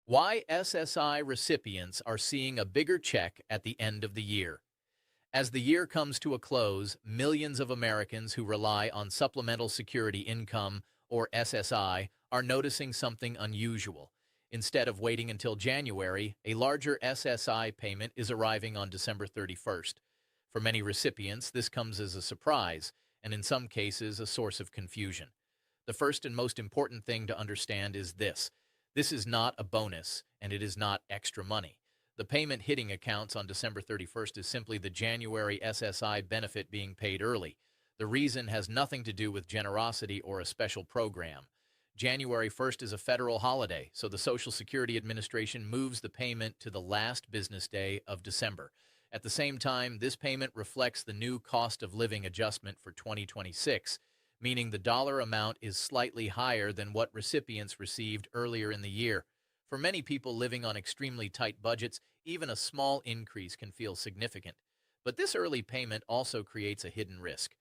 Why SSI recipients are seeing a bigger check at the end of the year. As the year comes to a close, millions of Americans who rely on Supplemental Security Income, or SSI, are noticing something unusual. Instead of waiting until January, a larger SSI payment is arriving on December 31st. For many recipients, this comes as a surprise, and in some cases, a source of confusion. The first and most important thing to understand is this. This is not a bonus, and it is not extra money. The payment hitting accounts on December 31st is simply the January SSI benefit being paid early. The reason has nothing to do with generosity or a special program. January 1st is a federal holiday, so the Social Security Administration moves the payment to the last business day of December. At the same time, this payment reflects the new cost of living adjustment for 2026, meaning the dollar amount is slightly higher than what recipients received earlier in the year. For many people living on extremely tight budgets, even a small increase can feel significant. But this early payment also creates a hidden risk.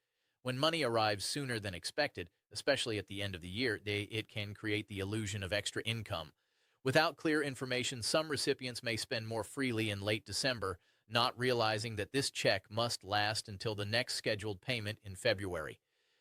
When money arrives sooner than expected, especially at the end of the year, it can create the illusion of extra income. Without clear information, some recipients may spend more freely in late December, not realizing that this check must last until the next scheduled payment in February.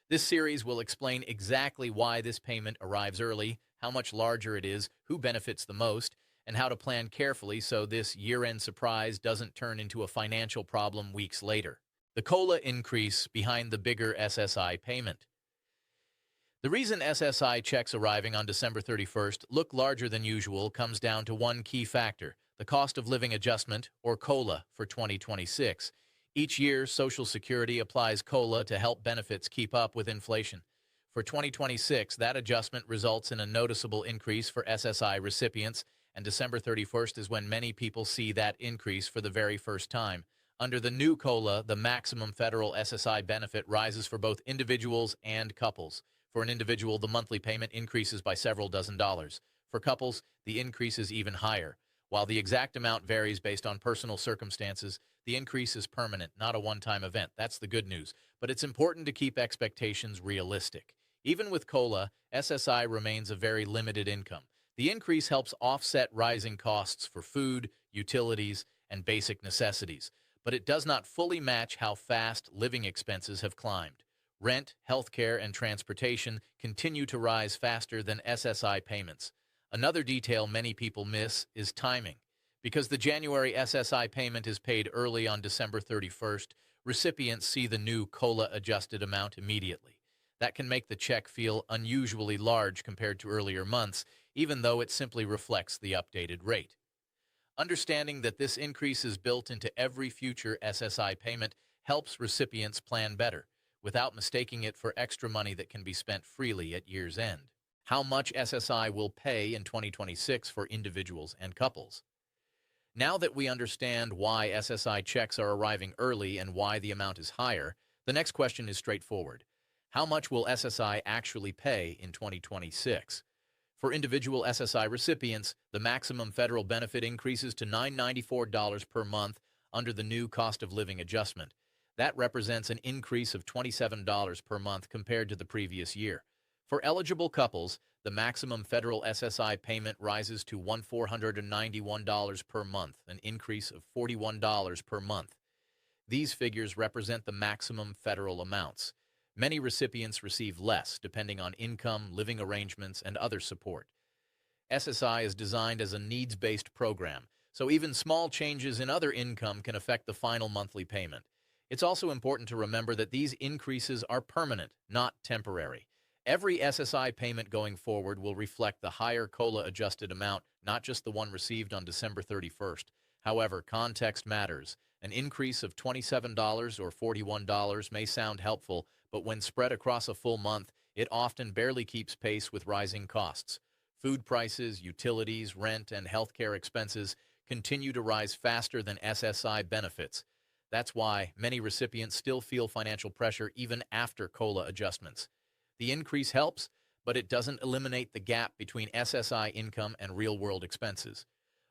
This series will explain exactly why this payment arrives early, how much larger it is, who benefits the most, and how to plan carefully so this year-end surprise doesn't turn into a financial problem weeks later. The COLA increase behind the bigger SSI payment. The reason SSI checks arriving on December 31st look larger than usual comes down to one key factor, the cost of living adjustment, or COLA, for 2026. Each year, Social Security applies COLA to help benefits keep up with inflation. For 2026, that adjustment results in a noticeable increase for SSI recipients, and December 31st is when many people see that increase for the very first time. Under the new COLA, the maximum federal SSI benefit rises for both individuals and couples. For an individual, the monthly payment increases by several dozen dollars. For couples, the increase is even higher. While the exact amount varies based on personal circumstances, the increase is permanent, not a one-time event. That's the good news. But it's important to keep expectations realistic. Even with COLA, SSI remains a very limited income. The increase helps offset rising costs for food, utilities, and basic necessities, but it does not fully match how fast living expenses have climbed. Rent, healthcare, and transportation continue to rise faster than SSI payments. Another detail many people miss is timing. Because the January SSI payment is paid early on December 31st, recipients see the new COLA-adjusted amount immediately. That can make the check feel unusually large compared to earlier months, even though it simply reflects the updated rate. Understanding that this increase is built into every future SSI payment helps recipients plan better, without mistaking it for extra money that can be spent freely at year's end. How much SSI will pay in 2026 for individuals and couples? Now that we understand why SSI checks are arriving early and why the amount is higher, the next question is straightforward. How much will SSI actually pay in 2026? For individual SSI recipients, the maximum federal benefit increases to $994 per month under the new cost of living adjustment. That represents an increase of $27 per month compared to the previous year. For eligible couples, the maximum federal SSI payment rises to $1,491 per month, an increase of $41 per month. These figures represent the maximum federal amounts. Many recipients receive less, depending on income, living arrangements, and other support. SSI is designed as a needs-based program, so even small changes in other income can affect the final monthly payment. It's also important to remember that these increases are permanent, not temporary. Every SSI payment going forward will reflect the higher COLA-adjusted amount, not just the one received on December 31st. However, context matters. An increase of $27 or $41 may sound helpful, but when spread across a full month, it often barely keeps pace with rising costs. Food prices, utilities, rent, and healthcare expenses continue to rise faster than SSI benefits. That's why many recipients still feel financial pressure even after COLA adjustments. The increase helps, but it doesn't eliminate the gap between SSI income and real-world expenses.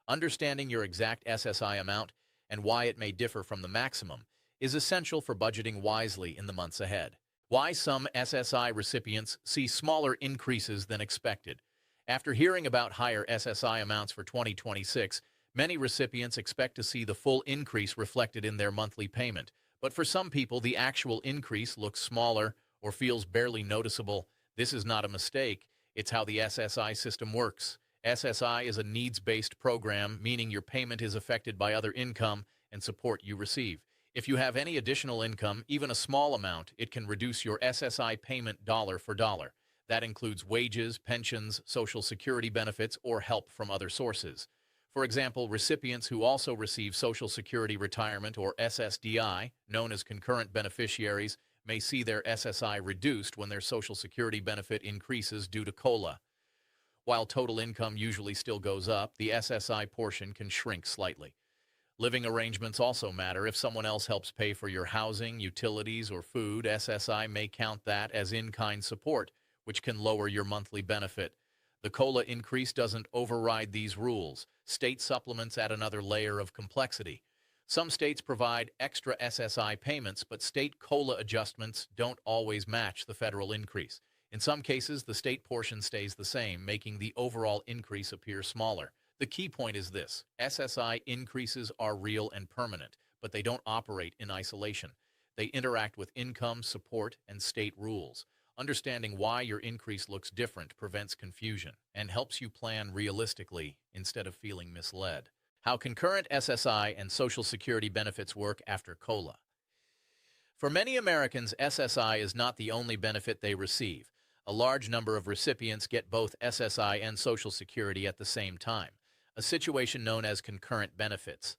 Understanding your exact SSI amount and why it may differ from the maximum is essential for budgeting wisely in the months ahead. Why some SSI recipients see smaller increases than expected. After hearing about higher SSI amounts for 2026, many recipients expect to see the full increase reflected in their monthly payment. But for some people, the actual increase looks smaller or feels barely noticeable. This is not a mistake. It's how the SSI system works. SSI is a needs-based program, meaning your payment is affected by other income and support you receive. If you have any additional income, even a small amount, it can reduce your SSI payment dollar for dollar. That includes wages, pensions, Social Security benefits, or help from other sources. For example, recipients who also receive Social Security Retirement or SSDI, known as concurrent beneficiaries, may see their SSI reduced when their Social Security benefit increases due to COLA. While total income usually still goes up, the SSI portion can shrink slightly. Living arrangements also matter. If someone else helps pay for your housing, utilities, or food, SSI may count that as in-kind support, which can lower your monthly benefit. The COLA increase doesn't override these rules. State supplements add another layer of complexity. Some states provide extra SSI payments, but state COLA adjustments don't always match the federal increase. In some cases, the state portion stays the same, making the overall increase appear smaller. The key point is this: SSI increases are real and permanent, but they don't operate in isolation. They interact with income, support, and state rules. Understanding why your increase looks different prevents confusion and helps you plan realistically instead of feeling misled. How concurrent SSI and Social Security benefits work after COLA. For many Americans, SSI is not the only benefit they receive. A large number of recipients get both SSI and Social Security at the same time, a situation known as concurrent benefits.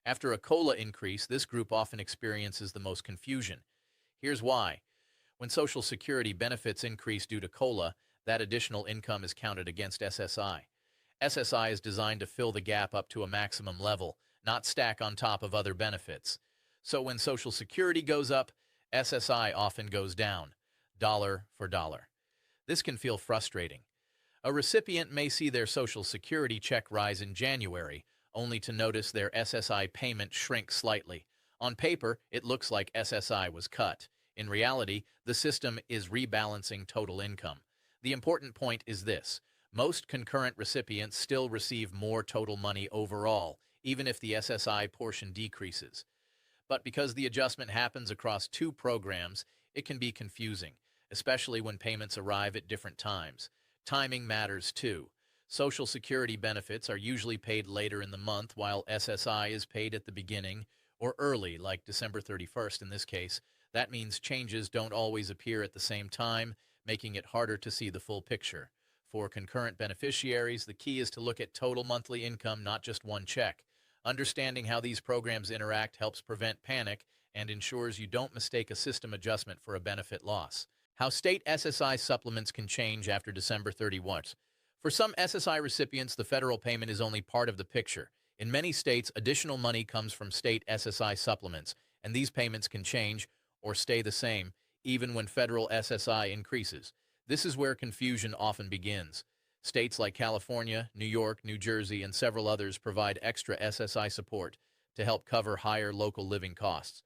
After a COLA increase, this group often experiences the most confusion. Here's why. When Social Security benefits increase due to COLA, that additional income is counted against SSI. SSI is designed to fill the gap up to a maximum level, not stack on top of other benefits. So when Social Security goes up, SSI often goes down, dollar for dollar. This can feel frustrating. A recipient may see their Social Security check rise in January, only to notice their SSI payment shrink slightly. On paper, it looks like SSI was cut. In reality, the system is rebalancing total income. The important point is this: most concurrent recipients still receive more total money overall, even if the SSI portion decreases. But because the adjustment happens across two programs, it can be confusing, especially when payments arrive at different times. Timing matters too. Social Security benefits are usually paid later in the month, while SSI is paid at the beginning or early, like December 31st in this case. That means changes don't always appear at the same time, making it harder to see the full picture. For concurrent beneficiaries, the key is to look at total monthly income, not just one check. Understanding how these programs interact helps prevent panic and ensures you don't mistake a system adjustment for a benefit loss. How state SSI supplements can change after December 31. For some SSI recipients, the federal payment is only part of the picture. In many states, additional money comes from state SSI supplements, and these payments can change or stay the same, even when federal SSI increases. This is where confusion often begins. States like California, New York, New Jersey, and several others provide extra SSI support to help cover higher local living costs.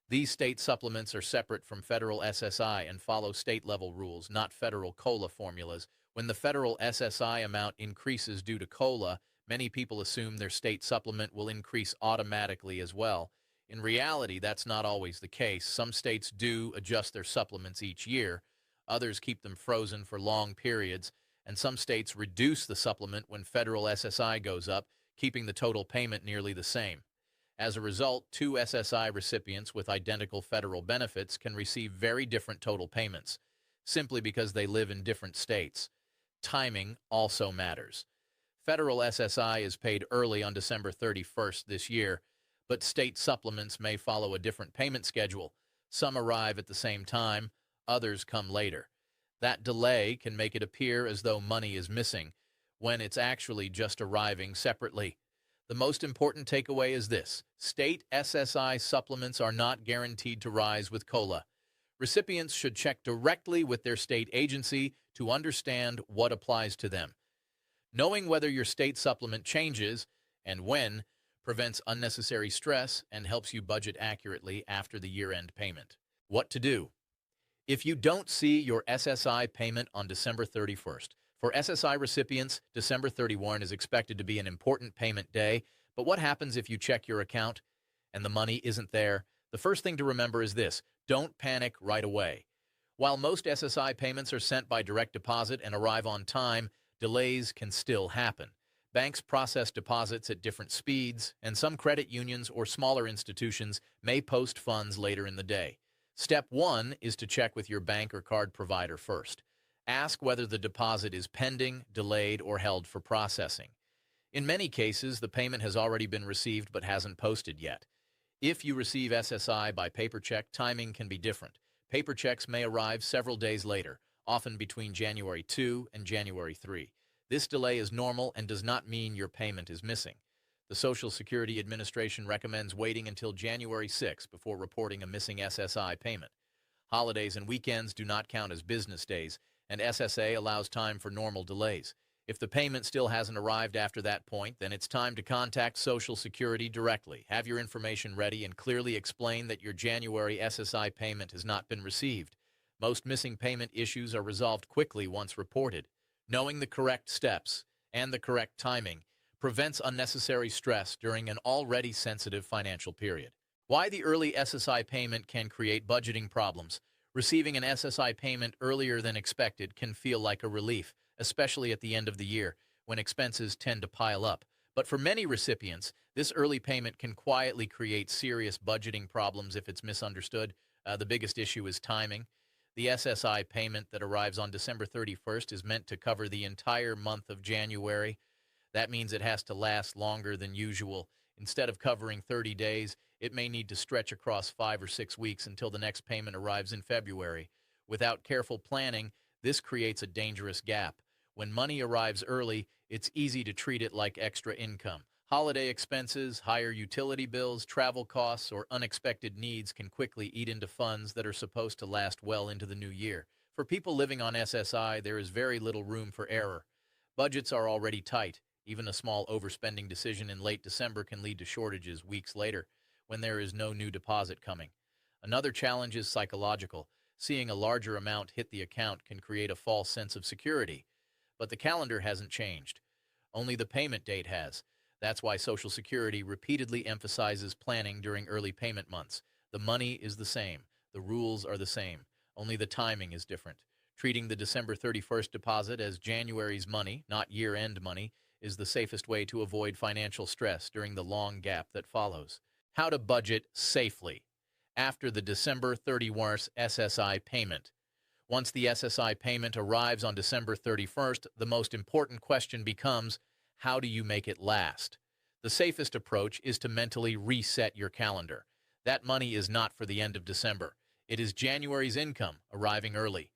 These state supplements are separate from federal SSI and follow state-level rules, not federal COLA formulas. When the federal SSI amount increases due to COLA, many people assume their state supplement will increase automatically as well. In reality, that's not always the case. Some states do adjust their supplements each year, others keep them frozen for long periods, and some states reduce the supplement when federal SSI goes up, keeping the total payment nearly the same. As a result, two SSI recipients with identical federal benefits can receive very different total payments, simply because they live in different states. Timing also matters. Federal SSI is paid early on December 31st this year, but state supplements may follow a different payment schedule. Some arrive at the same time, others come later. That delay can make it appear as though money is missing, when it's actually just arriving separately. The most important takeaway is this: state SSI supplements are not guaranteed to rise with COLA. Recipients should check directly with their state agency to understand what applies to them. Knowing whether your state supplement changes and when prevents unnecessary stress and helps you budget accurately after the year-end payment. What to do? If you don't see your SSI payment on December 31st, For SSI recipients, December 31 is expected to be an important payment day, but what happens if you check your account and the money isn't there? The first thing to remember is this: don't panic right away. While most SSI payments are sent by direct deposit and arrive on time, delays can still happen. Banks process deposits at different speeds, and some credit unions or smaller institutions may post funds later in the day. Step 1 is to check with your bank or card provider first. Ask whether the deposit is pending, delayed, or held for processing. In many cases, the payment has already been received but hasn't posted yet. If you receive SSI by paper check, timing can be different. Paper checks may arrive several days later, often between January 2 and January 3. This delay is normal and does not mean your payment is missing. The Social Security Administration recommends waiting until January 6 before reporting a missing SSI payment. Holidays and weekends do not count as business days, and SSA allows time for normal delays. If the payment still hasn't arrived after that point, then it's time to contact Social Security directly. Have your information ready and clearly explain that your January SSI payment has not been received. Most missing payment issues are resolved quickly once reported. Knowing the correct steps and the correct timing prevents unnecessary stress during an already sensitive financial period. Why the early SSI payment can create budgeting problems. Receiving an SSI payment earlier than expected can feel like a relief, especially at the end of the year, when expenses tend to pile up. But for many recipients, this early payment can quietly create serious budgeting problems if it's misunderstood. The biggest issue is timing. The SSI payment that arrives on December 31st is meant to cover the entire month of January. That means it has to last longer than usual. Instead of covering 30 days, it may need to stretch across 5 or 6 weeks until the next payment arrives in February. Without careful planning, this creates a dangerous gap. When money arrives early, it's easy to treat it like extra income. Holiday expenses, higher utility bills, travel costs, or unexpected needs can quickly eat into funds that are supposed to last well into the new year. For people living on SSI, there is very little room for error. Budgets are already tight. Even a small overspending decision in late December can lead to shortages weeks later, when there is no new deposit coming. Another challenge is psychological. Seeing a larger amount hit the account can create a false sense of security. But the calendar hasn't changed. Only the payment date has. That's why Social Security repeatedly emphasizes planning during early payment months. The money is the same. The rules are the same. Only the timing is different. Treating the December 31st deposit as January's money, not year-end money, is the safest way to avoid financial stress during the long gap that follows. How to budget safely after the December 31st SSI payment. Once the SSI payment arrives on December 31st, the most important question becomes, how do you make it last? The safest approach is to mentally reset your calendar. That money is not for the end of December. It is January's income arriving early.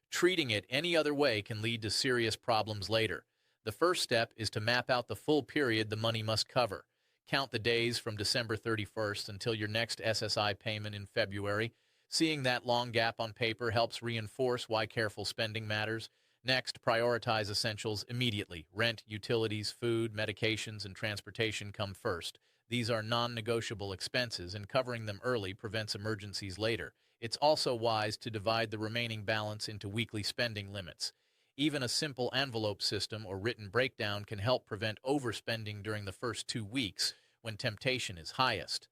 Treating it any other way can lead to serious problems later. The first step is to map out the full period the money must cover. Count the days from December 31st until your next SSI payment in February. Seeing that long gap on paper helps reinforce why careful spending matters. Next, prioritize essentials immediately. Rent, utilities, food, medications, and transportation come first. These are non-negotiable expenses, and covering them early prevents emergencies later. It's also wise to divide the remaining balance into weekly spending limits. Even a simple envelope system or written breakdown can help prevent overspending during the first 2 weeks when temptation is highest.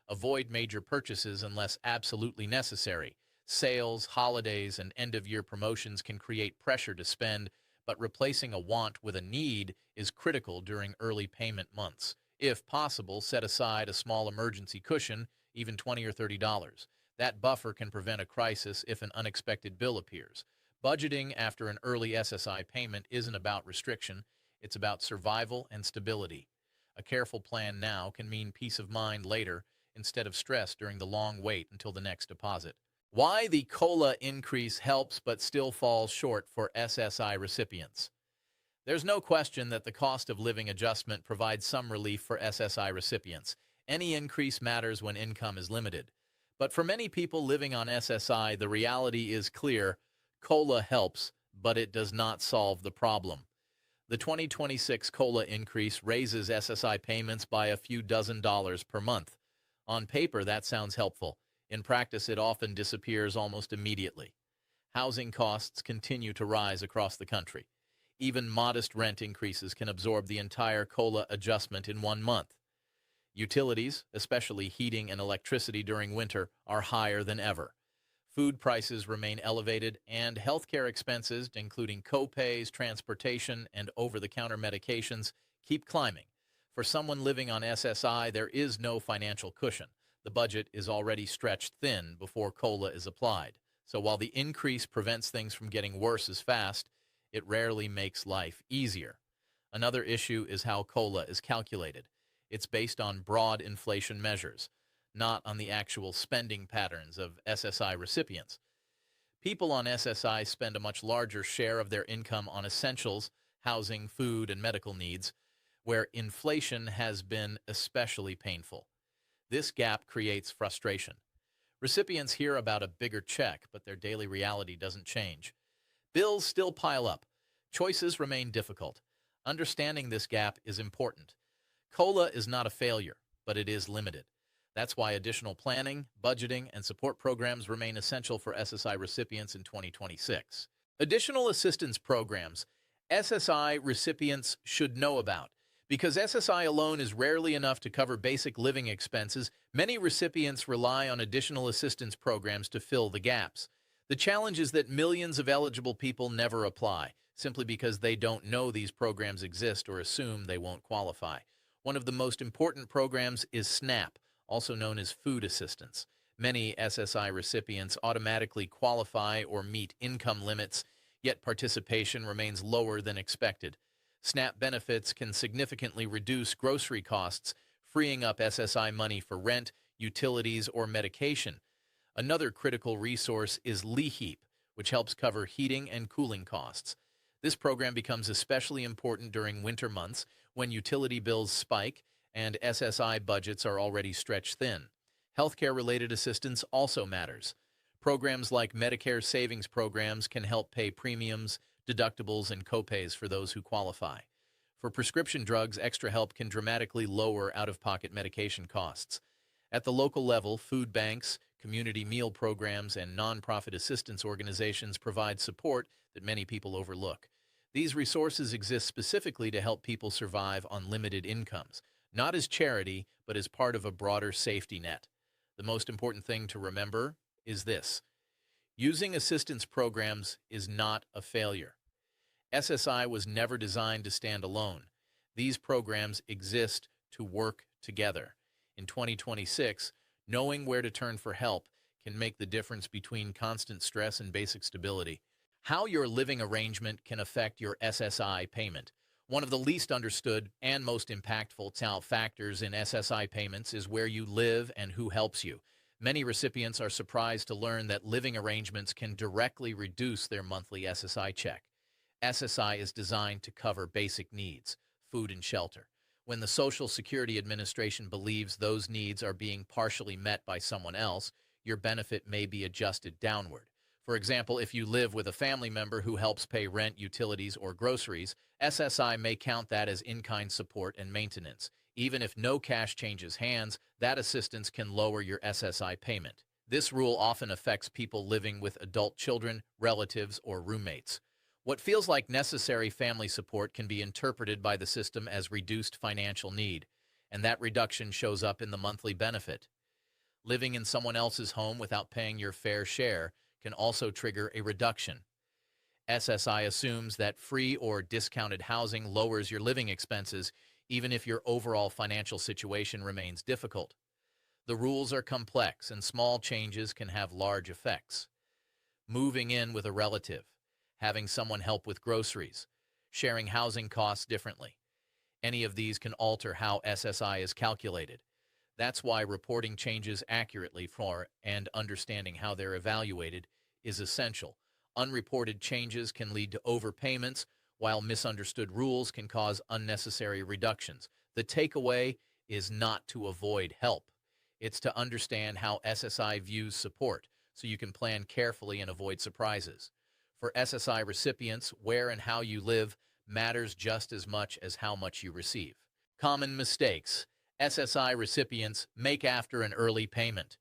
Avoid major purchases unless absolutely necessary. Sales, holidays, and end-of-year promotions can create pressure to spend, but replacing a want with a need is critical during early payment months. If possible, set aside a small emergency cushion, even $20 or $30. That buffer can prevent a crisis if an unexpected bill appears. Budgeting after an early SSI payment isn't about restriction, it's about survival and stability. A careful plan now can mean peace of mind later instead of stress during the long wait until the next deposit. Why the COLA increase helps but still falls short for SSI recipients. There's no question that the cost of living adjustment provides some relief for SSI recipients. Any increase matters when income is limited. But for many people living on SSI, the reality is clear. COLA helps, but it does not solve the problem. The 2026 COLA increase raises SSI payments by a few dozen dollars per month. On paper, that sounds helpful. In practice, it often disappears almost immediately. Housing costs continue to rise across the country. Even modest rent increases can absorb the entire COLA adjustment in 1 month. Utilities, especially heating and electricity during winter, are higher than ever. Food prices remain elevated, and healthcare expenses, including co-pays, transportation, and over-the-counter medications, keep climbing. For someone living on SSI, there is no financial cushion. The budget is already stretched thin before COLA is applied. So while the increase prevents things from getting worse as fast, it rarely makes life easier. Another issue is how COLA is calculated. It's based on broad inflation measures, not on the actual spending patterns of SSI recipients. People on SSI spend a much larger share of their income on essentials, housing, food, and medical needs, where inflation has been especially painful. This gap creates frustration. Recipients hear about a bigger check, but their daily reality doesn't change. Bills still pile up. Choices remain difficult. Understanding this gap is important. COLA is not a failure, but it is limited. That's why additional planning, budgeting, and support programs remain essential for SSI recipients in 2026. Additional assistance programs SSI recipients should know about. Because SSI alone is rarely enough to cover basic living expenses, many recipients rely on additional assistance programs to fill the gaps. The challenge is that millions of eligible people never apply, simply because they don't know these programs exist or assume they won't qualify. One of the most important programs is SNAP, also known as food assistance. Many SSI recipients automatically qualify or meet income limits, yet participation remains lower than expected. SNAP benefits can significantly reduce grocery costs, freeing up SSI money for rent, utilities, or medication. Another critical resource is LEHEAP, which helps cover heating and cooling costs. This program becomes especially important during winter months when utility bills spike and SSI budgets are already stretched thin. Healthcare-related assistance also matters. Programs like Medicare savings programs can help pay premiums, deductibles, and copays for those who qualify. For prescription drugs, extra help can dramatically lower out-of-pocket medication costs. At the local level, food banks, community meal programs, and nonprofit assistance organizations provide support that many people overlook. These resources exist specifically to help people survive on limited incomes, not as charity, but as part of a broader safety net. The most important thing to remember is this: using assistance programs is not a failure. SSI was never designed to stand alone. These programs exist to work together. In 2026, knowing where to turn for help can make the difference between constant stress and basic stability. How your living arrangement can affect your SSI payment. One of the least understood and most impactful factors in SSI payments is where you live and who helps you. Many recipients are surprised to learn that living arrangements can directly reduce their monthly SSI check. SSI is designed to cover basic needs, food and shelter. When the Social Security Administration believes those needs are being partially met by someone else, your benefit may be adjusted downward. For example, if you live with a family member who helps pay rent, utilities, or groceries, SSI may count that as in-kind support and maintenance. Even if no cash changes hands, that assistance can lower your SSI payment. This rule often affects people living with adult children, relatives, or roommates. What feels like necessary family support can be interpreted by the system as reduced financial need, and that reduction shows up in the monthly benefit. Living in someone else's home without paying your fair share can also trigger a reduction. SSI assumes that free or discounted housing lowers your living expenses, even if your overall financial situation remains difficult. The rules are complex, and small changes can have large effects. Moving in with a relative, having someone help with groceries, sharing housing costs differently. Any of these can alter how SSI is calculated. That's why reporting changes accurately for and understanding how they're evaluated is essential. Unreported changes can lead to overpayments, while misunderstood rules can cause unnecessary reductions. The takeaway is not to avoid help. It's to understand how SSI views support, so you can plan carefully and avoid surprises. For SSI recipients, where and how you live matters just as much as how much you receive. Common mistakes SSI recipients make after an early payment.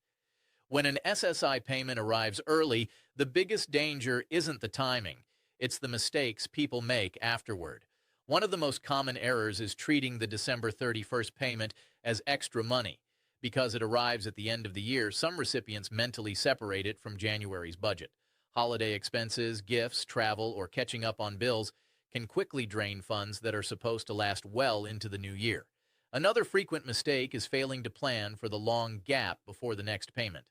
When an SSI payment arrives early, the biggest danger isn't the timing. It's the mistakes people make afterward. One of the most common errors is treating the December 31st payment as extra money. Because it arrives at the end of the year, some recipients mentally separate it from January's budget. Holiday expenses, gifts, travel, or catching up on bills can quickly drain funds that are supposed to last well into the new year. Another frequent mistake is failing to plan for the long gap before the next payment.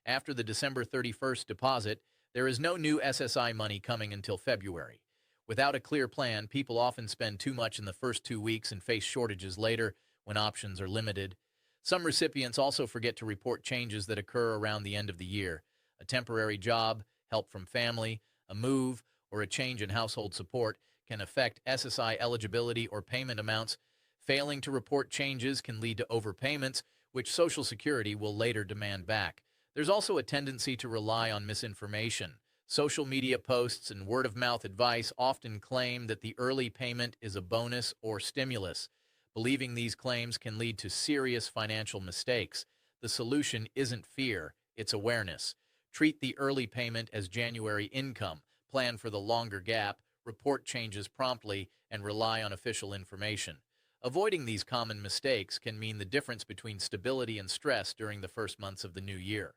After the December 31st deposit, there is no new SSI money coming until February. Without a clear plan, people often spend too much in the first 2 weeks and face shortages later when options are limited. Some recipients also forget to report changes that occur around the end of the year. A temporary job, help from family, a move, or a change in household support can affect SSI eligibility or payment amounts. Failing to report changes can lead to overpayments, which Social Security will later demand back. There's also a tendency to rely on misinformation. Social media posts and word-of-mouth advice often claim that the early payment is a bonus or stimulus. Believing these claims can lead to serious financial mistakes. The solution isn't fear, it's awareness. Treat the early payment as January income, plan for the longer gap, report changes promptly, and rely on official information. Avoiding these common mistakes can mean the difference between stability and stress during the first months of the new year.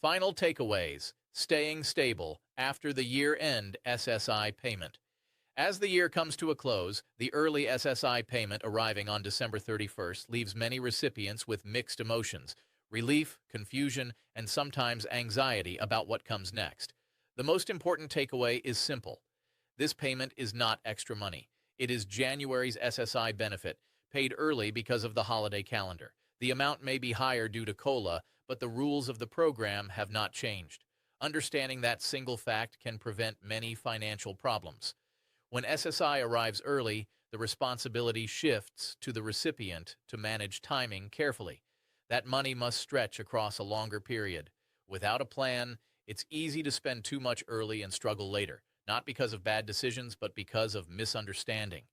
Final takeaways: staying stable after the year-end SSI payment. As the year comes to a close, the early SSI payment arriving on December 31st leaves many recipients with mixed emotions: relief, confusion, and sometimes anxiety about what comes next. The most important takeaway is simple. This payment is not extra money. It is January's SSI benefit, paid early because of the holiday calendar. The amount may be higher due to COLA, but the rules of the program have not changed. Understanding that single fact can prevent many financial problems. When SSI arrives early, the responsibility shifts to the recipient to manage timing carefully. That money must stretch across a longer period. Without a plan, it's easy to spend too much early and struggle later, not because of bad decisions, but because of misunderstanding.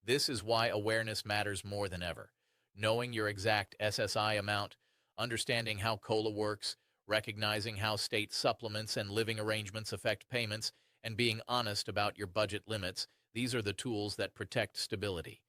This is why awareness matters more than ever. Knowing your exact SSI amount, understanding how COLA works, recognizing how state supplements and living arrangements affect payments, and being honest about your budget limits, these are the tools that protect stability.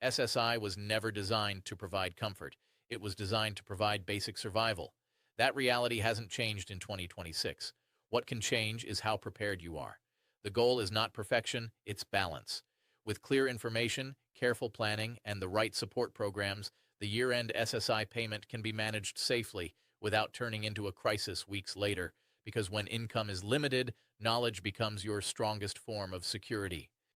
SSI was never designed to provide comfort. It was designed to provide basic survival. That reality hasn't changed in 2026. What can change is how prepared you are. The goal is not perfection, it's balance. With clear information, careful planning, and the right support programs, the year-end SSI payment can be managed safely without turning into a crisis weeks later, because when income is limited, knowledge becomes your strongest form of security.